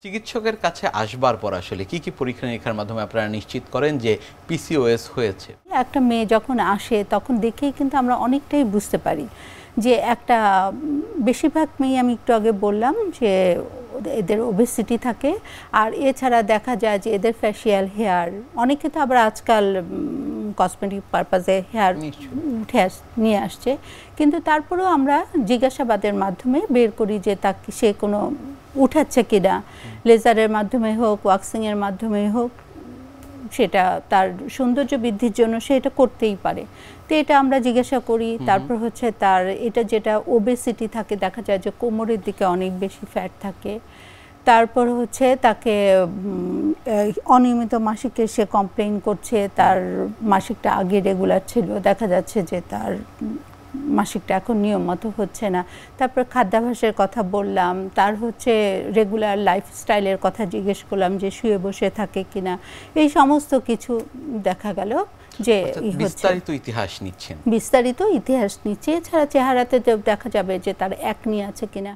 চিকিৎসকের কাছে আসবার পর আসলে কি পরীক্ষা নিরীক্ষার মাধ্যমে আপনারা নিশ্চিত করেন যে পিসিওএস হয়েছে? একটা মেয়ে যখন আসে তখন দেখেই কিন্তু আমরা অনেকটাই বুঝতে পারি যে একটা বেশিরভাগ মেয়ে আমি একটু আগে বললাম যে এদের ওবেসিটি থাকে, আর এছাড়া দেখা যায় যে এদের ফেশিয়াল হেয়ার, অনেকে তো আবার আজকাল কসমেটিক পারপাজে হেয়ার উঠে নিয়ে আসছে, কিন্তু তারপরেও আমরা জিজ্ঞাসাবাদের মাধ্যমে বের করি যে তাকে সে কোনো উঠাচ্ছে কিনা, লেজারের মাধ্যমে হোক, ওয়াক্সিংয়ের মাধ্যমে হোক, সেটা তার সৌন্দর্য বৃদ্ধির জন্য সে এটা করতেই পারে। তো এটা আমরা জিজ্ঞাসা করি। তারপর হচ্ছে তার এটা যেটা ওবেসিটি থাকে, দেখা যায় যে কোমরের দিকে অনেক বেশি ফ্যাট থাকে। তারপর হচ্ছে তাকে অনিয়মিত মাসিকের সে কমপ্লেইন করছে, তার মাসিকটা আগে রেগুলার ছিল, দেখা যাচ্ছে যে তার মাসিকটা এখন নিয়ম মতো হচ্ছে না। তারপর খাদ্যাভ্যাসের কথা বললাম, তার হচ্ছে রেগুলার লাইফস্টাইলের কথা জিজ্ঞেস করলাম যে শুয়ে বসে থাকে কিনা, এই সমস্ত কিছু দেখা গেল যে বিস্তারিত ইতিহাস নিচ্ছেন। বিস্তারিত ইতিহাস নিচ্ছে। এছাড়া চেহারাতে দেখা যাবে যে তার একনি আছে কিনা।